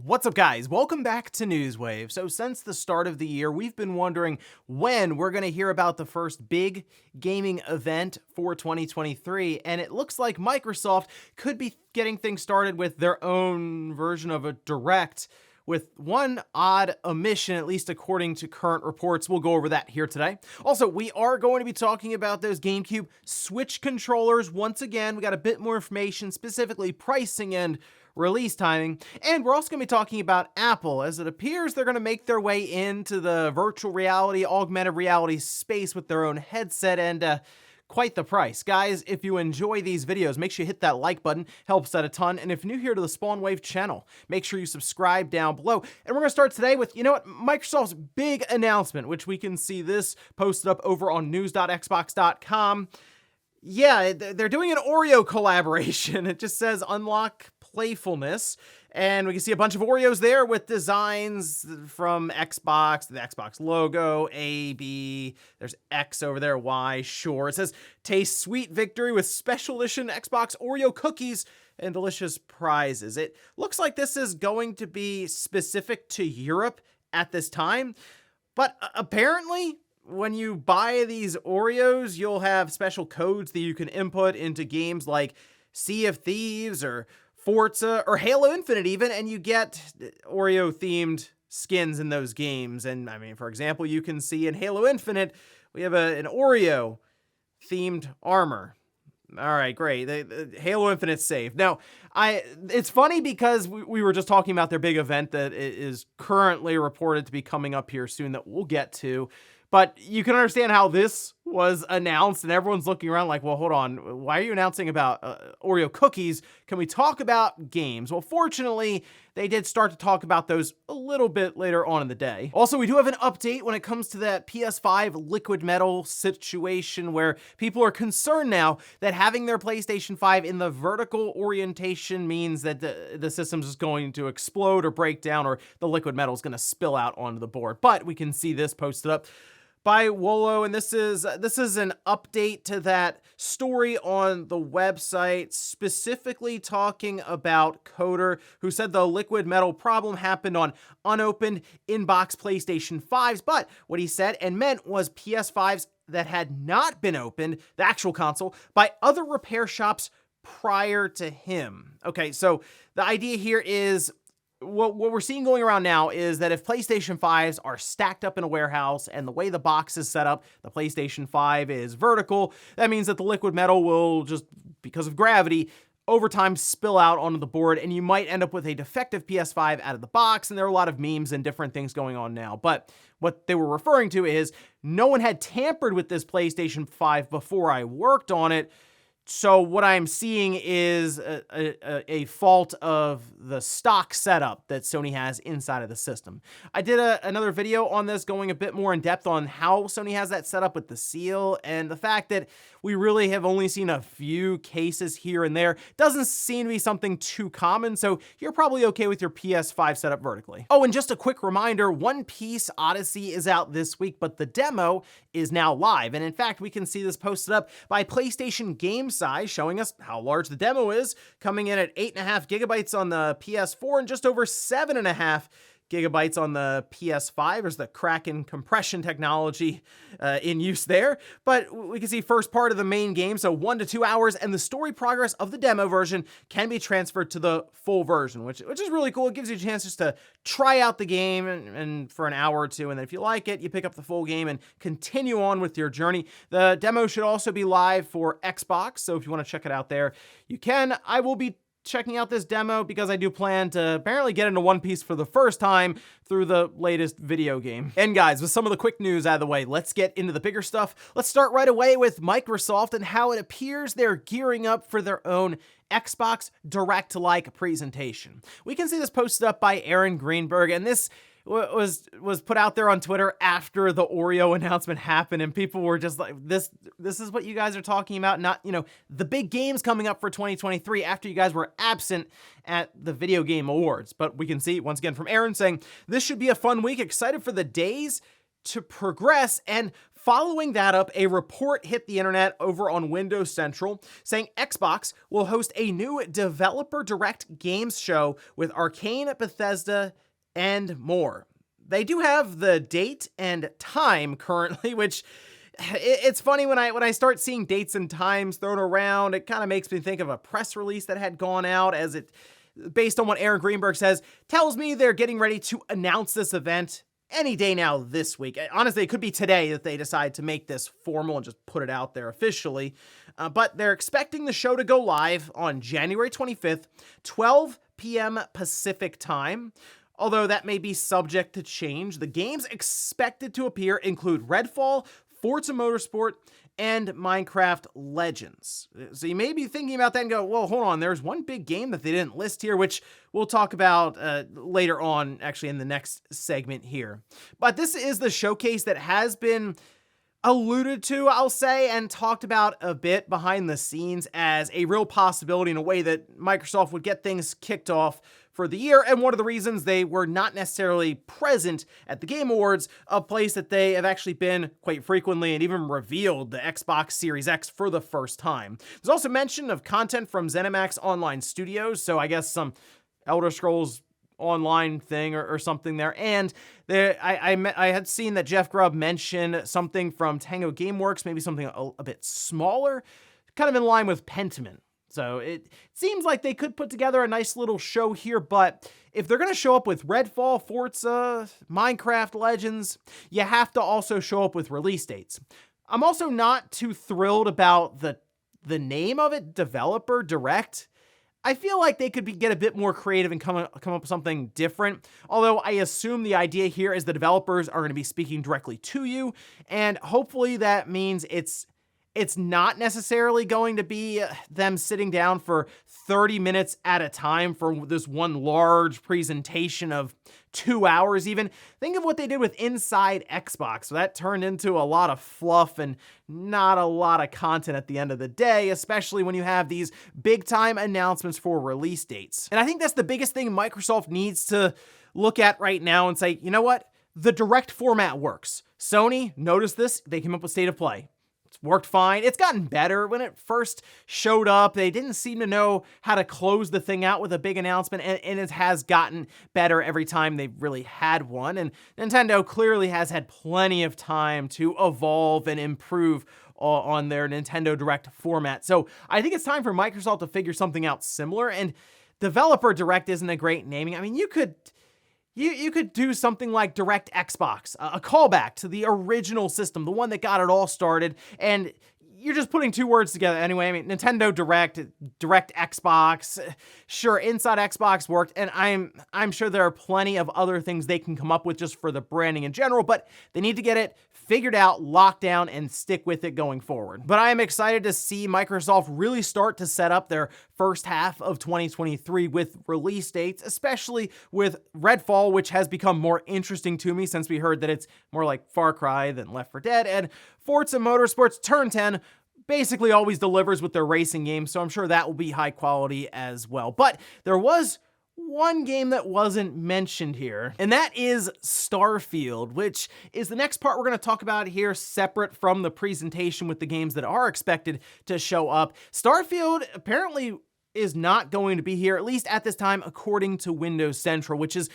What's up, guys? Welcome back to Newswave. So since the start of the year, we've been wondering when we're going to hear about the first big gaming event for 2023, and it looks like Microsoft could be getting things started with their own version of a Direct, with one odd omission, at least according to current reports. We'll go over that here today. Also, we are going to be talking about those GameCube Switch controllers once again. We got a bit more information, specifically pricing and release timing, and we're also going to be talking about Apple, as it appears they're going to make their way into the virtual reality, augmented reality space with their own headset, and quite the price. Guys, if you enjoy these videos, make sure you hit that like button, helps out a ton, and if you're new here to the SpawnWave channel, make sure you subscribe down below. And we're going to start today with, Microsoft's big announcement, which we can see this posted up over on news.xbox.com. Yeah, they're doing an Oreo collaboration. It just says unlock playfulness, and we can see a bunch of Oreos there with designs from Xbox, the Xbox logo, A, B, there's X over there, Y, sure. It says taste sweet victory with special edition Xbox Oreo cookies and delicious prizes. It looks like this is going to be specific to Europe at this time, but apparently when you buy these Oreos, you'll have special codes that you can input into games like Sea of Thieves or Forza or Halo Infinite even, and you get Oreo-themed skins in those games. And I mean, for example, you can see in Halo Infinite, we have an Oreo-themed armor. All right, great. The Halo Infinite's safe. Now, it's funny because we were just talking about their big event that is currently reported to be coming up here soon that we'll get to. But you can understand how this was announced, and everyone's looking around like, well, hold on, why are you announcing about Oreo cookies? Can we talk about games? Well, fortunately, they did start to talk about those a little bit later on in the day. Also, we do have an update when it comes to that PS5 liquid metal situation, where people are concerned now that having their PlayStation 5 in the vertical orientation means that the system's just going to explode or break down, or the liquid metal is going to spill out onto the board. But we can see this posted up by Wolo, and this is an update to that story on the website, specifically talking about Coder, who said the liquid metal problem happened on unopened inbox PlayStation 5s, but what he said and meant was PS5s that had not been opened, the actual console, by other repair shops prior to him. Okay, so the idea here is, what we're seeing going around now is that if PlayStation 5s are stacked up in a warehouse and the way the box is set up, the PlayStation 5 is vertical, that means that the liquid metal will just, because of gravity, over time spill out onto the board, and you might end up with a defective PS5 out of the box. And there are a lot of memes and different things going on now. But what they were referring to is no one had tampered with this PlayStation 5 before I worked on it. So what I'm seeing is a fault of the stock setup that Sony has inside of the system. I did another video on this going a bit more in depth on how Sony has that set up with the seal, and the fact that we really have only seen a few cases here and there doesn't seem to be something too common, so you're probably okay with your PS5 setup vertically. Oh, and just a quick reminder, One Piece Odyssey is out this week, but the demo is now live, and in fact, we can see this posted up by PlayStation Games size, showing us how large the demo is, coming in at 8.5 gigabytes on the PS4 and just over 7.5 gigabytes on the PS5. There's the Kraken compression technology in use there, but we can see first part of the main game, so 1 to 2 hours, and the story progress of the demo version can be transferred to the full version, which is really cool. It gives you a chance just to try out the game and for an hour or two, and then if you like it, you pick up the full game and continue on with your journey. The demo should also be live for Xbox, so if you want to check it out there, you can. I will be checking out this demo because I do plan to apparently get into One Piece for the first time through the latest video game. And guys, with some of the quick news out of the way, let's get into the bigger stuff. Let's start right away with Microsoft and how it appears they're gearing up for their own Xbox Direct-like presentation. We can see this posted up by Aaron Greenberg, and this was put out there on Twitter after the Oreo announcement happened, and people were just like, this is what you guys are talking about, not, the big games coming up for 2023 after you guys were absent at the Video Game Awards. But we can see, once again, from Aaron saying, this should be a fun week, excited for the days to progress and Following that up, a report hit the internet over on Windows Central saying Xbox will host a new Developer Direct Games show with Arcane, Bethesda, and more. They do have the date and time currently, which it's funny when I start seeing dates and times thrown around, it kind of makes me think of a press release that had gone out as it, based on what Aaron Greenberg says, tells me they're getting ready to announce this event any day now this week. Honestly, it could be today that they decide to make this formal and just put it out there officially. But they're expecting the show to go live on January 25th, 12 p.m. Pacific time. Although that may be subject to change. The games expected to appear include Redfall, Forza Motorsport, and Minecraft Legends. So you may be thinking about that and go, well, hold on, there's one big game that they didn't list here, which we'll talk about later on, actually in the next segment here. But this is the showcase that has been alluded to, I'll say, and talked about a bit behind the scenes as a real possibility in a way that Microsoft would get things kicked off for the year, and one of the reasons they were not necessarily present at the Game Awards, a place that they have actually been quite frequently and even revealed the Xbox Series X for the first time. There's also mention of content from ZeniMax Online Studios, so I guess some Elder Scrolls Online thing or something there, and I had seen that Jeff Grubb mentioned something from Tango Gameworks, maybe something a bit smaller, kind of in line with Pentiment. So it seems like they could put together a nice little show here, but if they're going to show up with Redfall, Forza, Minecraft Legends, you have to also show up with release dates. I'm also not too thrilled about the name of it, Developer Direct. I feel like they could get a bit more creative and come up with something different, although I assume the idea here is the developers are going to be speaking directly to you, and hopefully that means it's not necessarily going to be them sitting down for 30 minutes at a time for this one large presentation of 2 hours even. Think of what they did with Inside Xbox. So that turned into a lot of fluff and not a lot of content at the end of the day, especially when you have these big time announcements for release dates. And I think that's the biggest thing Microsoft needs to look at right now and say, you know what? The direct format works. Sony noticed this. They came up with State of Play. Worked fine. It's gotten better. When it first showed up, they didn't seem to know how to close the thing out with a big announcement, and it has gotten better every time they've really had one. And Nintendo clearly has had plenty of time to evolve and improve on their Nintendo Direct format. So I think it's time for Microsoft to figure something out similar, and Developer Direct isn't a great naming. I mean, you could do something like Direct Xbox, a callback to the original system, the one that got it all started, and you're just putting two words together anyway. I mean, Nintendo Direct, Direct Xbox, sure, Inside Xbox worked, and I'm sure there are plenty of other things they can come up with just for the branding in general, but they need to get it figured out, locked down, and stick with it going forward. But I am excited to see Microsoft really start to set up their first half of 2023 with release dates, especially with Redfall, which has become more interesting to me since we heard that it's more like Far Cry than Left 4 Dead, and Forza Motorsport's Turn 10 basically always delivers with their racing games, so I'm sure that will be high quality as well. But there was one game that wasn't mentioned here, and that is Starfield, which is the next part we're going to talk about here, separate from the presentation with the games that are expected to show up. Starfield apparently is not going to be here, at least at this time, according to Windows Central, which is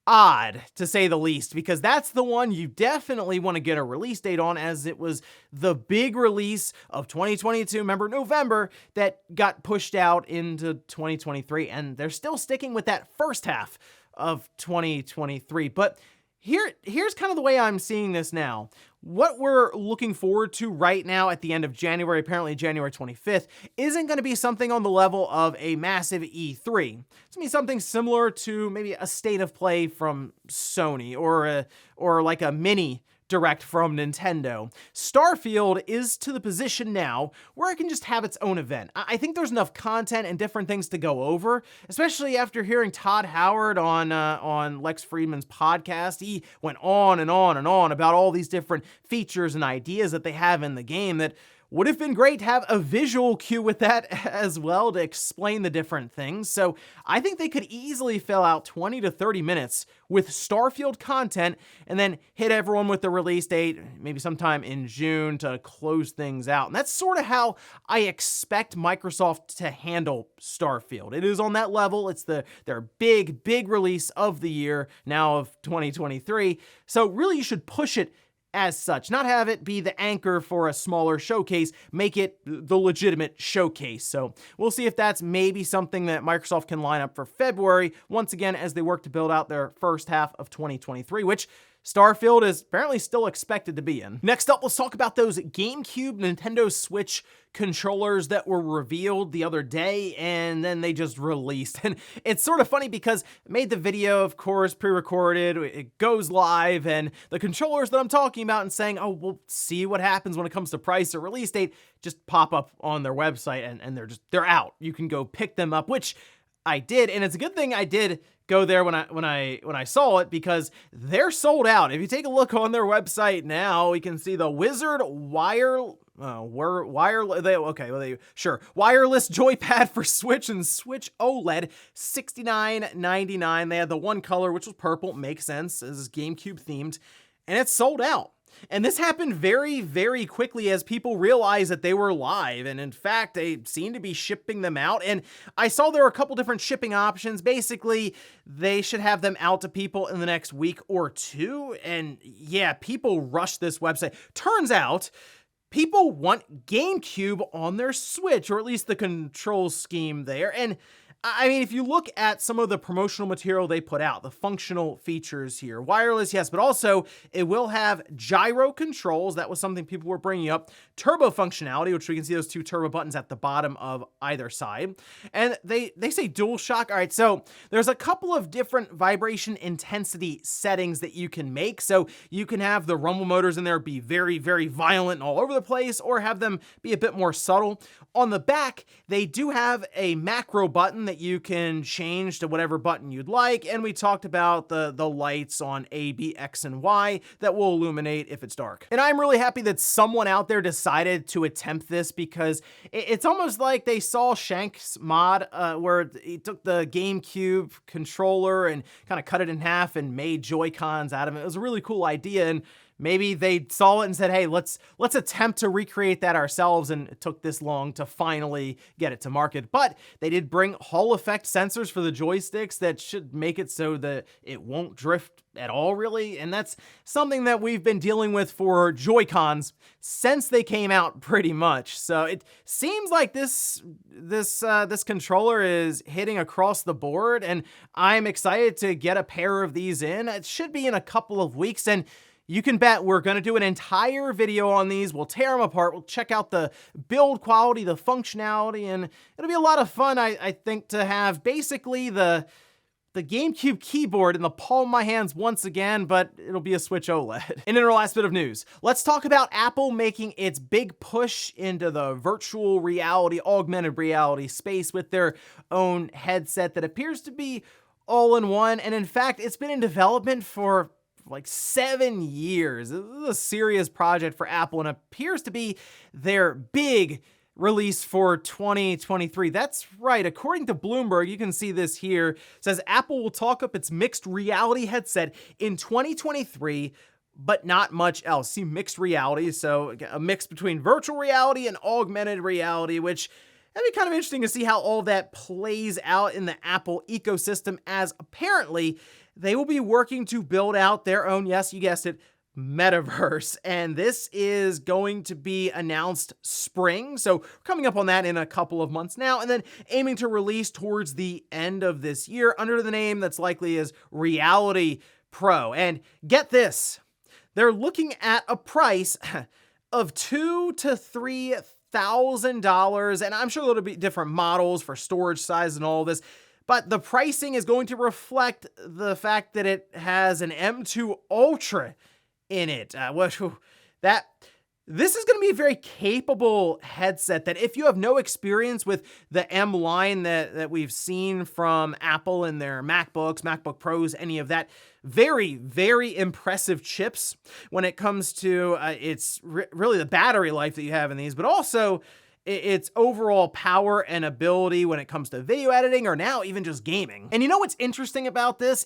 odd, to say the least, because that's the one you definitely want to get a release date on, as it was the big release of 2022, remember November, that got pushed out into 2023, and they're still sticking with that first half of 2023. But here's kind of the way I'm seeing this now. What we're looking forward to right now at the end of January, apparently January 25th, isn't going to be something on the level of a massive E3. It's going to be something similar to maybe a State of Play from Sony or like a mini Direct from Nintendo. Starfield is to the position now where it can just have its own event. I think there's enough content and different things to go over, especially after hearing Todd Howard on Lex Friedman's podcast. He went on and on and on about all these different features and ideas that they have in the game that would have been great to have a visual cue with that as well to explain the different things. So I think they could easily fill out 20 to 30 minutes with Starfield content and then hit everyone with the release date, maybe sometime in June, to close things out. And that's sort of how I expect Microsoft to handle Starfield. It is on that level. It's their big release of the year, now of 2023. So really you should push it as such, not have it be the anchor for a smaller showcase, make it the legitimate showcase. So we'll see if that's maybe something that Microsoft can line up for February, once again, as they work to build out their first half of 2023, which Starfield is apparently still expected to be in. Next up, let's talk about those GameCube, Nintendo Switch controllers that were revealed the other day and then they just released. And it's sort of funny because I made the video, of course, pre-recorded, it goes live, and the controllers that I'm talking about and saying, oh, we'll see what happens when it comes to price or release date, just pop up on their website and they're out. You can go pick them up, which I did, and it's a good thing I did go there when I saw it, because they're sold out. If you take a look on their website now, we can see the Wizard wireless joypad for Switch and Switch OLED, $69.99. They had the one color, which was purple, makes sense, this is GameCube themed, and it's sold out. And this happened very quickly as people realized that they were live. And in fact, they seem to be shipping them out. And I saw there were a couple different shipping options. Basically, they should have them out to people in the next week or two. And yeah, people rushed this website. Turns out, people want GameCube on their Switch, or at least the control scheme there. And I mean, if you look at some of the promotional material they put out, the functional features here, wireless, yes, but also it will have gyro controls. That was something people were bringing up. Turbo functionality, which we can see those two turbo buttons at the bottom of either side. And they say dual shock. All right, so there's a couple of different vibration intensity settings that you can make. So you can have the rumble motors in there be very violent and all over the place, or have them be a bit more subtle. On the back, they do have a macro button that you can change to whatever button you'd like, and we talked about the lights on A, B, X, and Y that will illuminate if it's dark. And I'm really happy that someone out there decided to attempt this, because it's almost like they saw Shank's mod where he took the GameCube controller and kind of cut it in half and made Joy-Cons out of it. It was a really cool idea, and maybe they saw it and said, hey, let's attempt to recreate that ourselves, and it took this long to finally get it to market. But they did bring Hall effect sensors for the joysticks that should make it so that it won't drift at all, really. And that's something that we've been dealing with for Joy-Cons since they came out, pretty much. So it seems like this controller is hitting across the board, and I'm excited to get a pair of these in. It should be in a couple of weeks, and you can bet we're going to do an entire video on these. We'll tear them apart. We'll check out the build quality, the functionality, and it'll be a lot of fun, I think, to have basically the GameCube keyboard in the palm of my hands once again, but it'll be a Switch OLED. And in our last bit of news, let's talk about Apple making its big push into the virtual reality, augmented reality space with their own headset that appears to be all-in-one. And in fact, it's been in development for like 7 years. This is a serious project for Apple and appears to be their big release for 2023. That's right. According to Bloomberg, you can see this here. It says Apple will talk up its mixed reality headset in 2023, but not much else. See, mixed reality, so a mix between virtual reality and augmented reality, which that'd be kind of interesting to see how all that plays out in the Apple ecosystem, as apparently they will be working to build out their own, yes, you guessed it, metaverse. And this is going to be announced spring. So we're coming up on that in a couple of months now, and then aiming to release towards the end of this year under the name that's likely as Reality Pro. And get this, they're looking at a price of $2,000 to $3,000, and I'm sure there'll be different models for storage size and all this, but the pricing is going to reflect the fact that it has an M2 Ultra in it. That This is going to be a very capable headset that if you have no experience with the M line that we've seen from Apple in their MacBooks, MacBook Pros, any of that, very, very impressive chips when it comes to it's really the battery life that you have in these, but also its overall power and ability when it comes to video editing or now even just gaming. And you know what's interesting about this?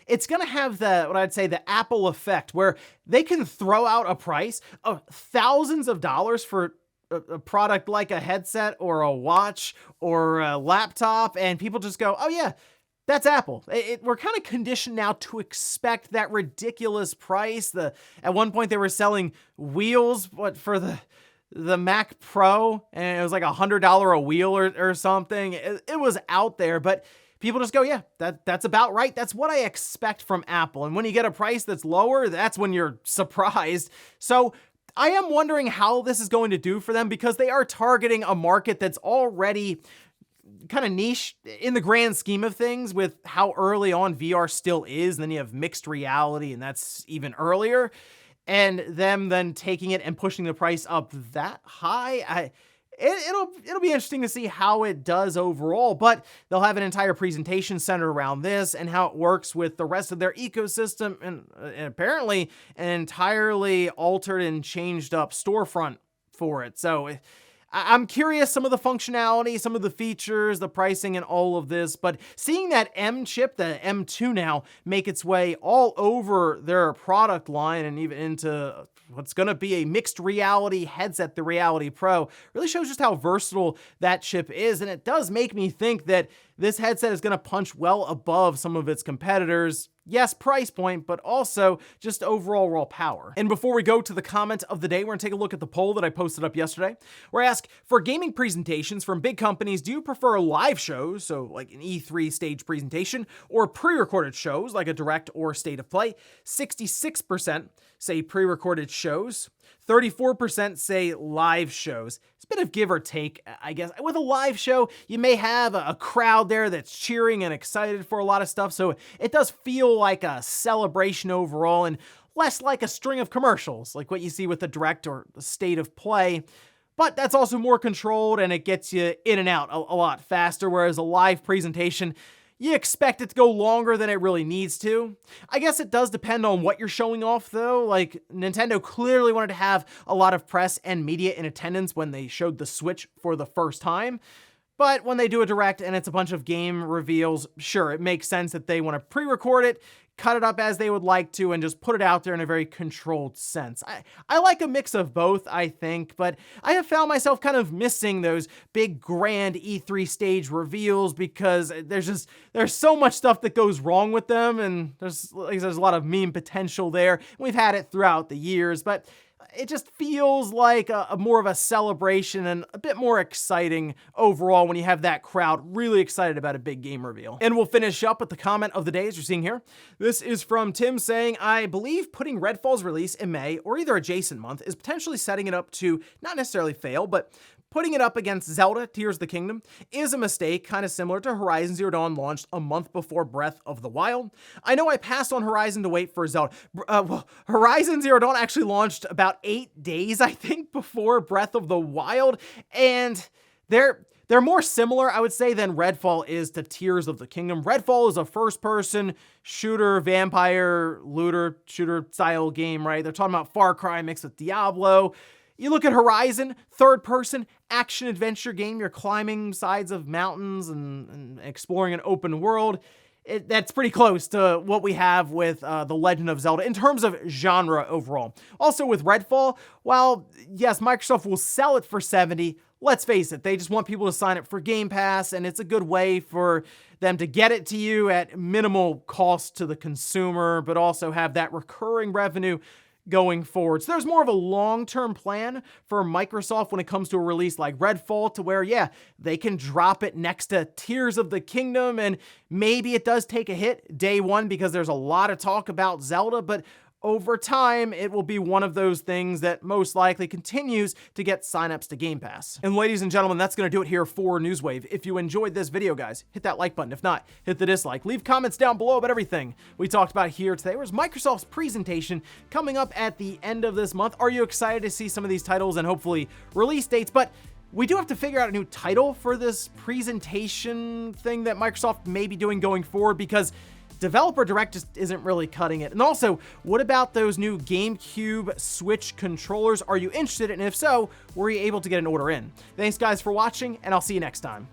It's gonna have what I'd say the Apple effect, where they can throw out a price of thousands of dollars for a product like a headset or a watch or a laptop, and people just go, oh yeah, that's Apple. We're kind of conditioned now to expect that ridiculous price. At one point they were selling wheels, for the Mac Pro, and it was like $100 a wheel or something. It was out there, but people just go, yeah, that's about right. That's what I expect from Apple. And when you get a price that's lower, that's when you're surprised. So I am wondering how this is going to do for them, because they are targeting a market that's already kind of niche in the grand scheme of things with how early on VR still is. And then you have mixed reality, and that's even earlier. And them then taking it and pushing the price up that high, it'll be interesting to see how it does overall, but they'll have an entire presentation centered around this and how it works with the rest of their ecosystem, and apparently an entirely altered and changed up storefront for it. So I'm curious some of the functionality, some of the features, the pricing, and all of this, but seeing that M chip, the M2 now, make its way all over their product line and even into what's going to be a mixed reality headset, the Reality Pro, really shows just how versatile that chip is, and it does make me think that this headset is going to punch well above some of its competitors. Yes, price point, but also just overall raw power. And before we go to the comment of the day, we're gonna take a look at the poll that I posted up yesterday, where I ask, for gaming presentations from big companies, do you prefer live shows, so like an E3 stage presentation, or pre-recorded shows, like a direct or state of play? 66% say pre-recorded shows, 34% say live shows. It's a bit of give or take, I guess. With a live show, you may have a crowd there that's cheering and excited for a lot of stuff, so it does feel like a celebration overall and less like a string of commercials, like what you see with the direct or the state of play. But that's also more controlled, and it gets you in and out a lot faster, whereas a live presentation, you expect it to go longer than it really needs to. I guess it does depend on what you're showing off, though. Like, Nintendo clearly wanted to have a lot of press and media in attendance when they showed the Switch for the first time. But when they do a direct and it's a bunch of game reveals, sure, it makes sense that they want to pre-record it, cut it up as they would like to, and just put it out there in a very controlled sense. I like a mix of both, I think, but I have found myself kind of missing those big grand E3 stage reveals, because there's so much stuff that goes wrong with them, and there's a lot of meme potential there. We've had it throughout the years, but it just feels like a more of a celebration and a bit more exciting overall when you have that crowd really excited about a big game reveal. And we'll finish up with the comment of the day, as you're seeing here. This is from Tim saying, I believe putting Redfall's release in May or either adjacent month is potentially setting it up to not necessarily fail, but putting it up against Zelda Tears of the Kingdom is a mistake, kind of similar to Horizon Zero Dawn launched a month before Breath of the Wild. I know I passed on Horizon to wait for Zelda. Horizon Zero Dawn actually launched about 8 days, I think, before Breath of the Wild, and they're more similar, I would say, than Redfall is to Tears of the Kingdom. Redfall is a first-person shooter, vampire, looter, shooter style game, right? They're talking about Far Cry mixed with Diablo. You look at Horizon, third-person action-adventure game. You're climbing sides of mountains and exploring an open world. That's pretty close to what we have with The Legend of Zelda in terms of genre overall. Also with Redfall, while yes, Microsoft will sell it for $70, let's face it, they just want people to sign up for Game Pass, and it's a good way for them to get it to you at minimal cost to the consumer, but also have that recurring revenue going forward. So there's more of a long-term plan for Microsoft when it comes to a release like Redfall, to where, yeah, they can drop it next to Tears of the Kingdom, and maybe it does take a hit day one because there's a lot of talk about Zelda, but over time, it will be one of those things that most likely continues to get signups to Game Pass. And ladies and gentlemen, that's going to do it here for Newswave. If you enjoyed this video, guys, hit that like button. If not, hit the dislike. Leave comments down below about everything we talked about here today. Where's Microsoft's presentation coming up at the end of this month? Are you excited to see some of these titles and hopefully release dates? But we do have to figure out a new title for this presentation thing that Microsoft may be doing going forward, because Developer Direct just isn't really cutting it. And also, what about those new GameCube Switch controllers? Are you interested? And if so, were you able to get an order in? Thanks guys for watching, and I'll see you next time.